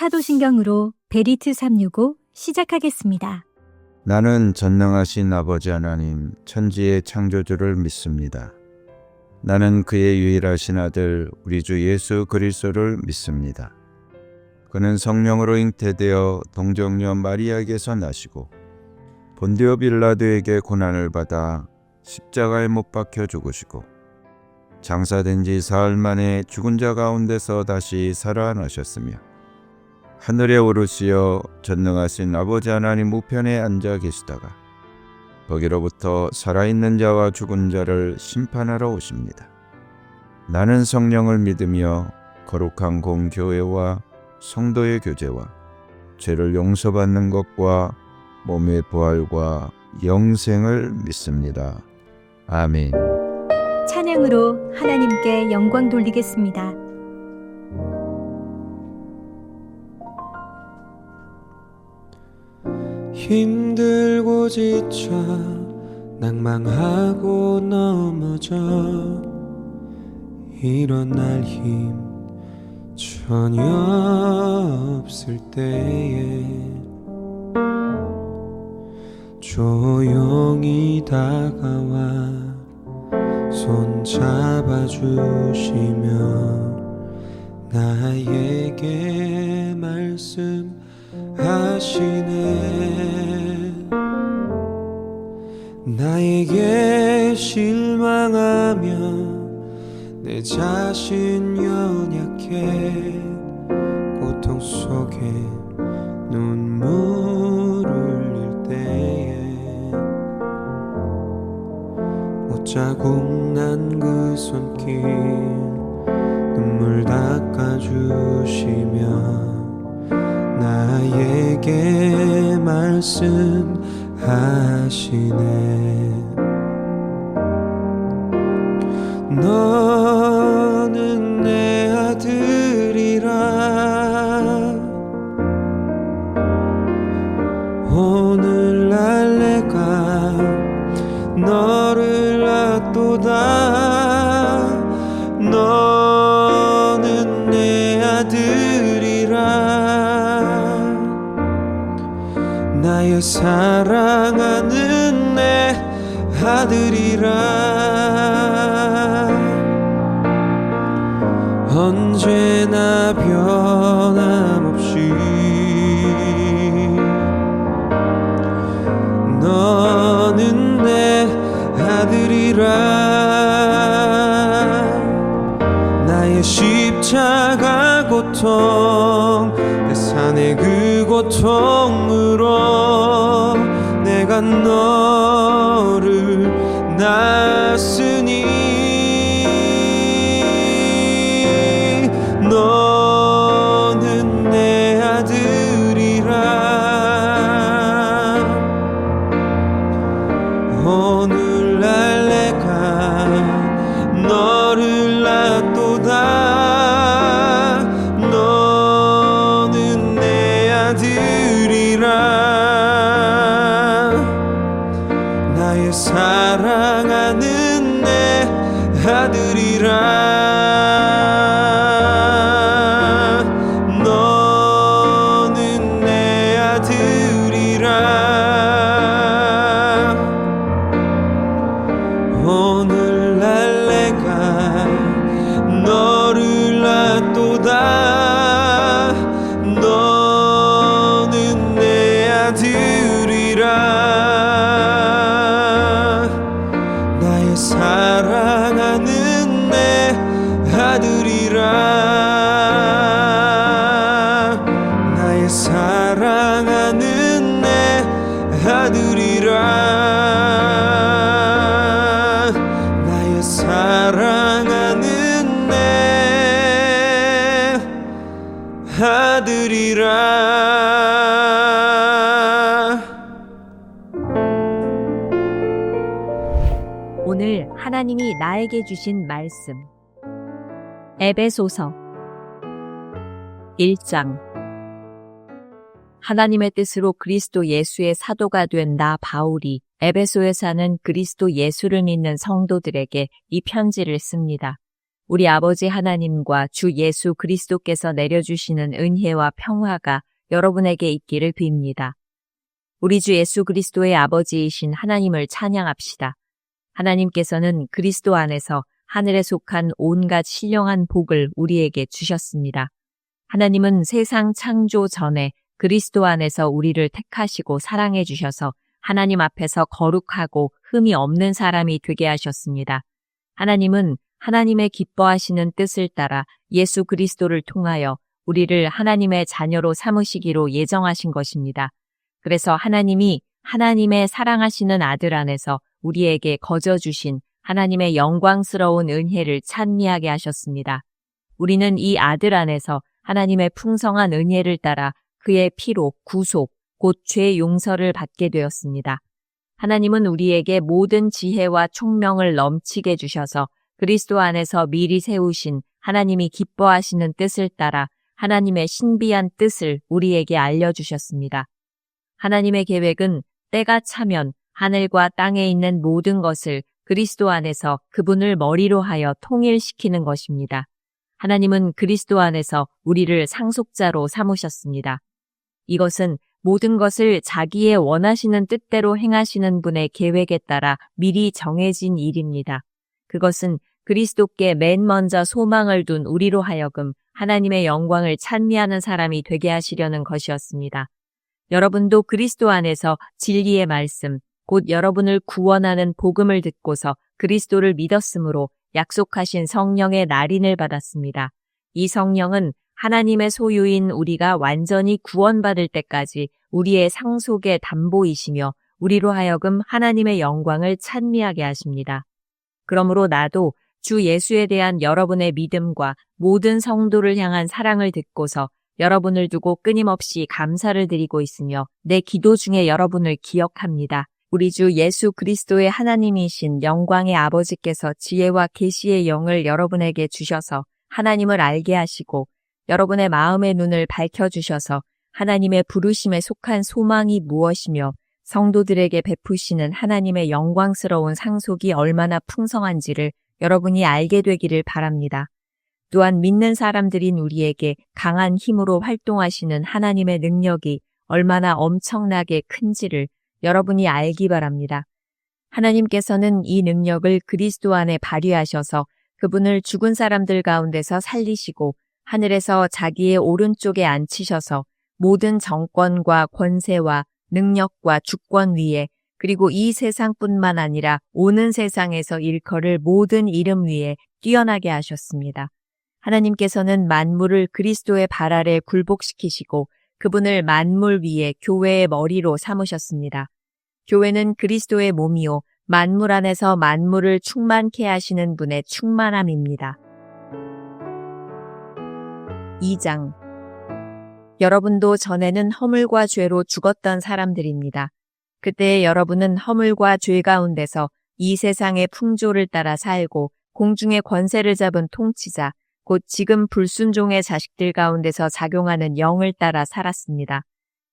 사도신경으로 베리트 365 시작하겠습니다. 나는 전능하신 아버지 하나님 천지의 창조주를 믿습니다. 나는 그의 유일하신 아들 우리 주 예수 그리스도를 믿습니다. 그는 성령으로 잉태되어 동정녀 마리아에게서 나시고 본디오 빌라도에게 고난을 받아 십자가에 못 박혀 죽으시고 장사된 지 사흘 만에 죽은 자 가운데서 다시 살아나셨으며 하늘에 오르시어 전능하신 아버지 하나님 우편에 앉아 계시다가 거기로부터 살아있는 자와 죽은 자를 심판하러 오십니다. 나는 성령을 믿으며 거룩한 공교회와 성도의 교제와 죄를 용서받는 것과 몸의 부활과 영생을 믿습니다. 아멘. 찬양으로 하나님께 영광 돌리겠습니다. 힘들고 지쳐 낭망하고 넘어져 일어날 힘 전혀 없을 때에 조용히 다가와 손 잡아주시며 나에게 말씀하시네. 나에게 실망하며 내 자신 연약해 고통 속에 눈물을 흘릴 때에 옷자국 난 그 손길 눈물 닦아주시며 나에게 말씀하시네. 너는 내 아들이라 오늘날 내가 너를 낳도다. 너는 내 아들이라 나의 사랑하는 내 아들이라 언제나 변함없이 너는 내 아들이라 나의 십자가 고통 내 산의 그 고통으로 내가 너를 낳았으니 너는 내 아들이라 오늘날 내가 너를 낳도다. 너는 내 아들이라 나의 사랑하는 내 아들이라 너는 내 아들이라 오늘날 내가 너를 낳도다. 너는 내 아들이라 나의 사랑하는 내 아들이라 나의 사랑하는 내 아들이라 나의 사랑하는 내 아들이라. 오늘 하나님이 나에게 주신 말씀 에베소서 1장 하나님의 뜻으로 그리스도 예수의 사도가 된 나 바울이 에베소에 사는 그리스도 예수를 믿는 성도들에게 이 편지를 씁니다. 우리 아버지 하나님과 주 예수 그리스도께서 내려주시는 은혜와 평화가 여러분에게 있기를 빕니다. 우리 주 예수 그리스도의 아버지이신 하나님을 찬양합시다. 하나님께서는 그리스도 안에서 하늘에 속한 온갖 신령한 복을 우리에게 주셨습니다. 하나님은 세상 창조 전에 그리스도 안에서 우리를 택하시고 사랑해 주셔서 하나님 앞에서 거룩하고 흠이 없는 사람이 되게 하셨습니다. 하나님은 하나님의 기뻐하시는 뜻을 따라 예수 그리스도를 통하여 우리를 하나님의 자녀로 삼으시기로 예정하신 것입니다. 그래서 하나님이 하나님의 사랑하시는 아들 안에서 우리에게 거저 주신 하나님의 영광스러운 은혜를 찬미하게 하셨습니다. 우리는 이 아들 안에서 하나님의 풍성한 은혜를 따라 그의 피로 구속, 곧 죄 용서를 받게 되었습니다. 하나님은 우리에게 모든 지혜와 총명을 넘치게 주셔서 그리스도 안에서 미리 세우신 하나님이 기뻐하시는 뜻을 따라 하나님의 신비한 뜻을 우리에게 알려주셨습니다. 하나님의 계획은 때가 차면 하늘과 땅에 있는 모든 것을 그리스도 안에서 그분을 머리로 하여 통일시키는 것입니다. 하나님은 그리스도 안에서 우리를 상속자로 삼으셨습니다. 이것은 모든 것을 자기의 원하시는 뜻대로 행하시는 분의 계획에 따라 미리 정해진 일입니다. 그것은 그리스도께 맨 먼저 소망을 둔 우리로 하여금 하나님의 영광을 찬미하는 사람이 되게 하시려는 것이었습니다. 여러분도 그리스도 안에서 진리의 말씀, 곧 여러분을 구원하는 복음을 듣고서 그리스도를 믿었으므로 약속하신 성령의 날인을 받았습니다. 이 성령은 하나님의 소유인 우리가 완전히 구원받을 때까지 우리의 상속의 담보이시며 우리로 하여금 하나님의 영광을 찬미하게 하십니다. 그러므로 나도 주 예수에 대한 여러분의 믿음과 모든 성도를 향한 사랑을 듣고서 여러분을 두고 끊임없이 감사를 드리고 있으며 내 기도 중에 여러분을 기억합니다. 우리 주 예수 그리스도의 하나님이신 영광의 아버지께서 지혜와 계시의 영을 여러분에게 주셔서 하나님을 알게 하시고 여러분의 마음의 눈을 밝혀주셔서 하나님의 부르심에 속한 소망이 무엇이며 성도들에게 베푸시는 하나님의 영광스러운 상속이 얼마나 풍성한지를 여러분이 알게 되기를 바랍니다. 또한 믿는 사람들인 우리에게 강한 힘으로 활동하시는 하나님의 능력이 얼마나 엄청나게 큰지를 여러분이 알기 바랍니다. 하나님께서는 이 능력을 그리스도 안에 발휘하셔서 그분을 죽은 사람들 가운데서 살리시고 하늘에서 자기의 오른쪽에 앉히셔서 모든 정권과 권세와 능력과 주권 위에 그리고 이 세상뿐만 아니라 오는 세상에서 일컬을 모든 이름 위에 뛰어나게 하셨습니다. 하나님께서는 만물을 그리스도의 발 아래 굴복시키시고 그분을 만물 위에 교회의 머리로 삼으셨습니다. 교회는 그리스도의 몸이요 만물 안에서 만물을 충만케 하시는 분의 충만함입니다. 2장 여러분도 전에는 허물과 죄로 죽었던 사람들입니다. 그때 여러분은 허물과 죄 가운데서 이 세상의 풍조를 따라 살고 공중의 권세를 잡은 통치자, 곧 지금 불순종의 자식들 가운데서 작용하는 영을 따라 살았습니다.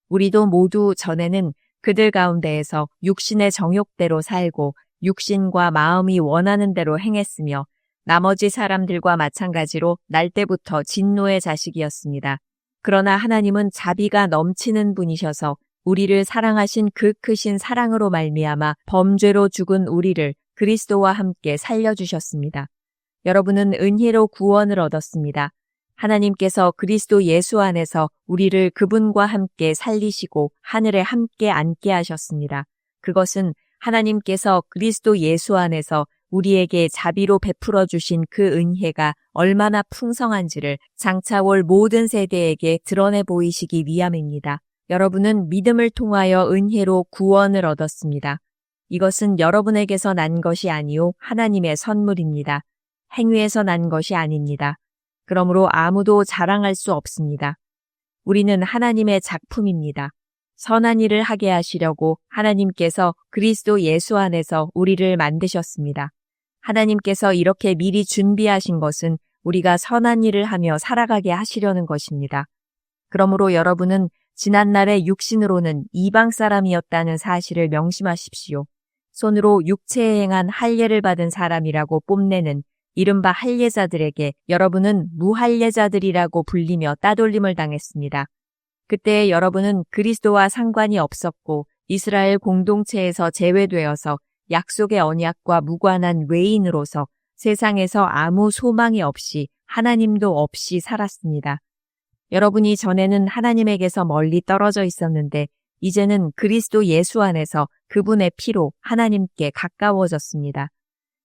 우리도 모두 전에는 그들 가운데에서 육신의 정욕대로 살고 육신과 마음이 원하는 대로 행했으며 나머지 사람들과 마찬가지로 날 때부터 진노의 자식이었습니다. 그러나 하나님은 자비가 넘치는 분이셔서 우리를 사랑하신 그 크신 사랑으로 말미암아 범죄로 죽은 우리를 그리스도와 함께 살려주셨습니다. 여러분은 은혜로 구원을 얻었습니다. 하나님께서 그리스도 예수 안에서 우리를 그분과 함께 살리시고 하늘에 함께 앉게 하셨습니다. 그것은 하나님께서 그리스도 예수 안에서 우리에게 자비로 베풀어 주신 그 은혜가 얼마나 풍성한지를 장차 올 모든 세대에게 드러내 보이시기 위함입니다. 여러분은 믿음을 통하여 은혜로 구원을 얻었습니다. 이것은 여러분에게서 난 것이 아니요 하나님의 선물입니다. 행위에서 난 것이 아닙니다. 그러므로 아무도 자랑할 수 없습니다. 우리는 하나님의 작품입니다. 선한 일을 하게 하시려고 하나님께서 그리스도 예수 안에서 우리를 만드셨습니다. 하나님께서 이렇게 미리 준비하신 것은 우리가 선한 일을 하며 살아가게 하시려는 것입니다. 그러므로 여러분은 지난날의 육신으로는 이방 사람이었다는 사실을 명심하십시오. 손으로 육체에 행한 할례를 받은 사람이라고 뽐내는 이른바 할례자들에게 여러분은 무할례자들이라고 불리며 따돌림을 당했습니다. 그때 여러분은 그리스도와 상관이 없었고 이스라엘 공동체에서 제외되어서 약속의 언약과 무관한 외인으로서 세상에서 아무 소망이 없이 하나님도 없이 살았습니다. 여러분이 전에는 하나님에게서 멀리 떨어져 있었는데 이제는 그리스도 예수 안에서 그분의 피로 하나님께 가까워졌습니다.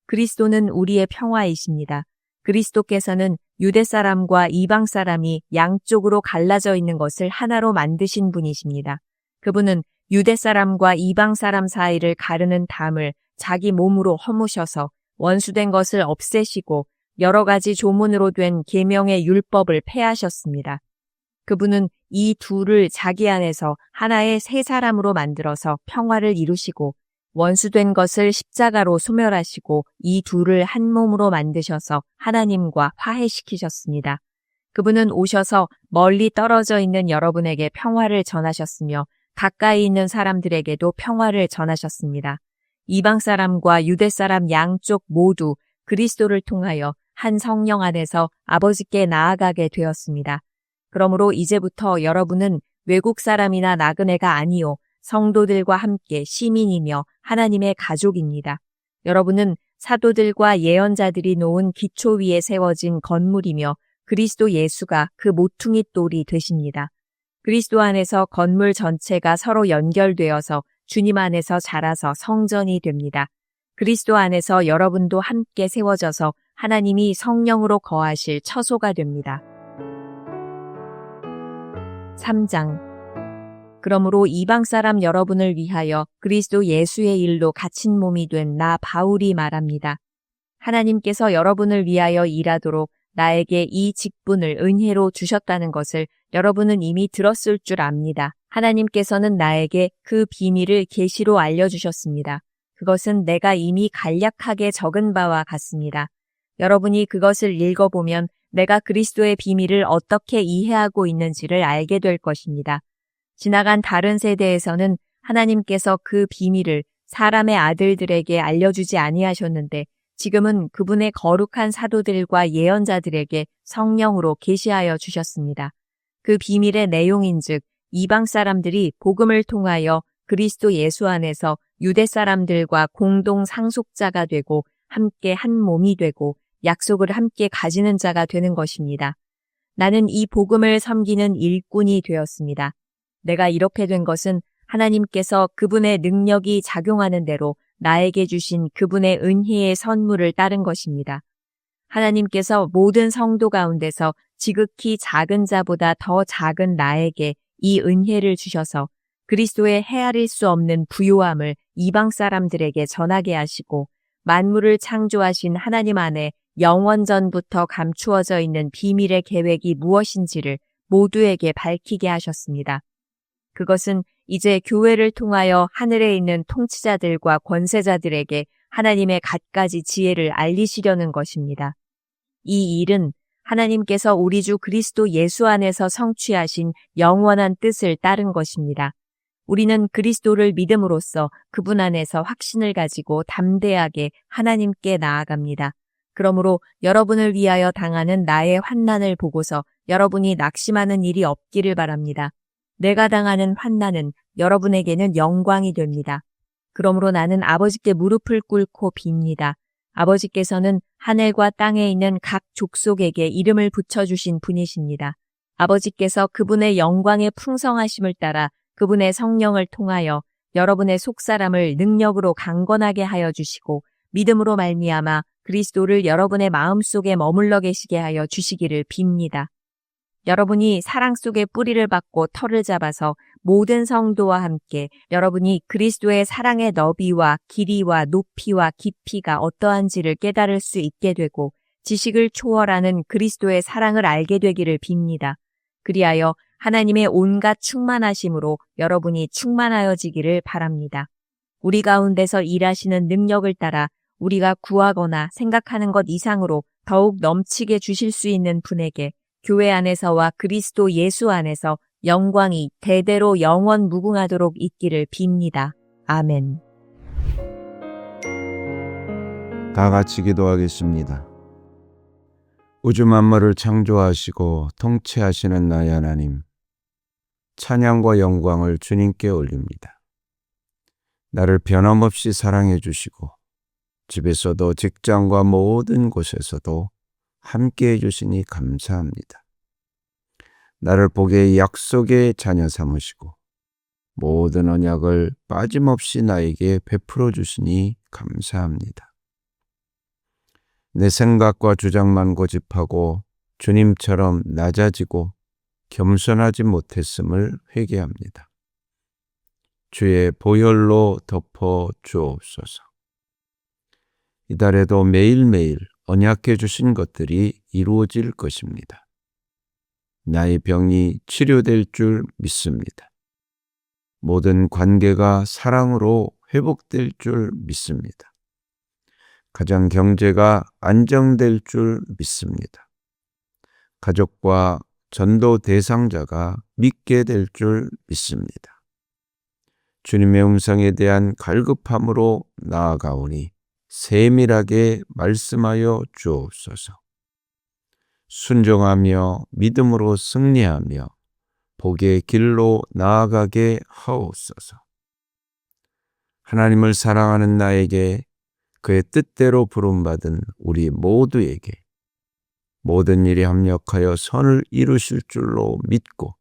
그리스도는 우리의 평화이십니다. 그리스도께서는 유대 사람과 이방 사람이 양쪽으로 갈라져 있는 것을 하나로 만드신 분이십니다. 그분은 유대 사람과 이방 사람 사이를 가르는 담을 자기 몸으로 허무셔서 원수된 것을 없애시고 여러 가지 조문으로 된 계명의 율법을 폐하셨습니다. 그분은 이 둘을 자기 안에서 하나의 새 사람으로 만들어서 평화를 이루시고 원수된 것을 십자가로 소멸하시고 이 둘을 한 몸으로 만드셔서 하나님과 화해시키셨습니다. 그분은 오셔서 멀리 떨어져 있는 여러분에게 평화를 전하셨으며 가까이 있는 사람들에게도 평화를 전하셨습니다. 이방 사람과 유대 사람 양쪽 모두 그리스도를 통하여 한 성령 안에서 아버지께 나아가게 되었습니다. 그러므로 이제부터 여러분은 외국 사람이나 나그네가 아니요 성도들과 함께 시민이며 하나님의 가족입니다. 여러분은 사도들과 예언자들이 놓은 기초 위에 세워진 건물이며 그리스도 예수가 그 모퉁이 돌이 되십니다. 그리스도 안에서 건물 전체가 서로 연결되어서 주님 안에서 자라서 성전이 됩니다. 그리스도 안에서 여러분도 함께 세워져서 하나님이 성령으로 거하실 처소가 됩니다. 3장. 그러므로 이방 사람 여러분을 위하여 그리스도 예수의 일로 갇힌 몸이 된 나 바울이 말합니다. 하나님께서 여러분을 위하여 일하도록 나에게 이 직분을 은혜로 주셨다는 것을 여러분은 이미 들었을 줄 압니다. 하나님께서는 나에게 그 비밀을 계시로 알려주셨습니다. 그것은 내가 이미 간략하게 적은 바와 같습니다. 여러분이 그것을 읽어보면 내가 그리스도의 비밀을 어떻게 이해하고 있는지를 알게 될 것입니다. 지나간 다른 세대에서는 하나님께서 그 비밀을 사람의 아들들에게 알려주지 아니하셨는데 지금은 그분의 거룩한 사도들과 예언자들에게 성령으로 계시하여 주셨습니다. 그 비밀의 내용인즉 이방 사람들이 복음을 통하여 그리스도 예수 안에서 유대 사람들과 공동 상속자가 되고 함께 한 몸이 되고 약속을 함께 가지는 자가 되는 것입니다. 나는 이 복음을 섬기는 일꾼이 되었습니다. 내가 이렇게 된 것은 하나님께서 그분의 능력이 작용하는 대로 나에게 주신 그분의 은혜의 선물을 따른 것입니다. 하나님께서 모든 성도 가운데서 지극히 작은 자보다 더 작은 나에게 이 은혜를 주셔서 그리스도의 헤아릴 수 없는 부요함을 이방 사람들에게 전하게 하시고 만물을 창조하신 하나님 안에 영원전부터 감추어져 있는 비밀의 계획이 무엇인지를 모두에게 밝히게 하셨습니다. 그것은 이제 교회를 통하여 하늘에 있는 통치자들과 권세자들에게 하나님의 갖가지 지혜를 알리시려는 것입니다. 이 일은 하나님께서 우리 주 그리스도 예수 안에서 성취하신 영원한 뜻을 따른 것입니다. 우리는 그리스도를 믿음으로써 그분 안에서 확신을 가지고 담대하게 하나님께 나아갑니다. 그러므로 여러분을 위하여 당하는 나의 환난을 보고서 여러분이 낙심하는 일이 없기를 바랍니다. 내가 당하는 환난은 여러분에게는 영광이 됩니다. 그러므로 나는 아버지께 무릎을 꿇고 빕니다. 아버지께서는 하늘과 땅에 있는 각 족속에게 이름을 붙여주신 분이십니다. 아버지께서 그분의 영광의 풍성하심을 따라 그분의 성령을 통하여 여러분의 속사람을 능력으로 강건하게 하여 주시고 믿음으로 말미암아 그리스도를 여러분의 마음속에 머물러 계시게 하여 주시기를 빕니다. 여러분이 사랑 속에 뿌리를 받고 털을 잡아서 모든 성도와 함께 여러분이 그리스도의 사랑의 너비와 길이와 높이와 깊이가 어떠한지를 깨달을 수 있게 되고 지식을 초월하는 그리스도의 사랑을 알게 되기를 빕니다. 그리하여 하나님의 온갖 충만하심으로 여러분이 충만하여지기를 바랍니다. 우리 가운데서 일하시는 능력을 따라 우리가 구하거나 생각하는 것 이상으로 더욱 넘치게 주실 수 있는 분에게 교회 안에서와 그리스도 예수 안에서 영광이 대대로 영원 무궁하도록 있기를 빕니다. 아멘. 다 같이 기도하겠습니다. 우주 만물을 창조하시고 통치하시는 나의 하나님, 찬양과 영광을 주님께 올립니다. 나를 변함없이 사랑해 주시고 집에서도 직장과 모든 곳에서도 함께해 주시니 감사합니다. 나를 복의 약속의 자녀 삼으시고 모든 언약을 빠짐없이 나에게 베풀어 주시니 감사합니다. 내 생각과 주장만 고집하고 주님처럼 낮아지고 겸손하지 못했음을 회개합니다. 주의 보혈로 덮어 주옵소서. 이달에도 매일매일 언약해 주신 것들이 이루어질 것입니다. 나의 병이 치료될 줄 믿습니다. 모든 관계가 사랑으로 회복될 줄 믿습니다. 가정 경제가 안정될 줄 믿습니다. 가족과 전도 대상자가 믿게 될 줄 믿습니다. 주님의 음성에 대한 갈급함으로 나아가오니 세밀하게 말씀하여 주옵소서. 순종하며 믿음으로 승리하며 복의 길로 나아가게 하옵소서. 하나님을 사랑하는 나에게 그의 뜻대로 부름받은 우리 모두에게 모든 일이 합력하여 선을 이루실 줄로 믿고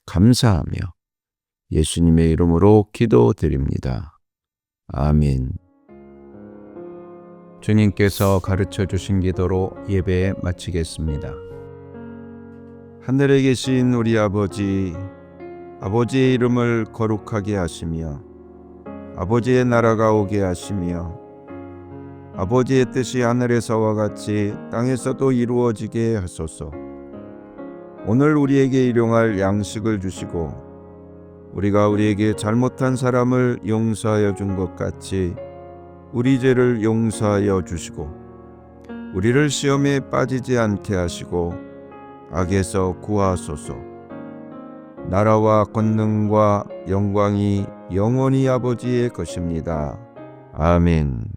감사하며 예수님의 이름으로 기도드립니다. 아멘. 주님께서 가르쳐 주신 기도로 예배 마치겠습니다. 하늘에 계신 우리 아버지, 아버지의 이름을 거룩하게 하시며 아버지의 나라가 오게 하시며 아버지의 뜻이 하늘에서와 같이 땅에서도 이루어지게 하소서. 오늘 우리에게 일용할 양식을 주시고 우리가 우리에게 잘못한 사람을 용서하여 준 것 같이 우리 죄를 용서하여 주시고 우리를 시험에 빠지지 않게 하시고 악에서 구하소서. 나라와 권능과 영광이 영원히 아버지의 것입니다. 아멘.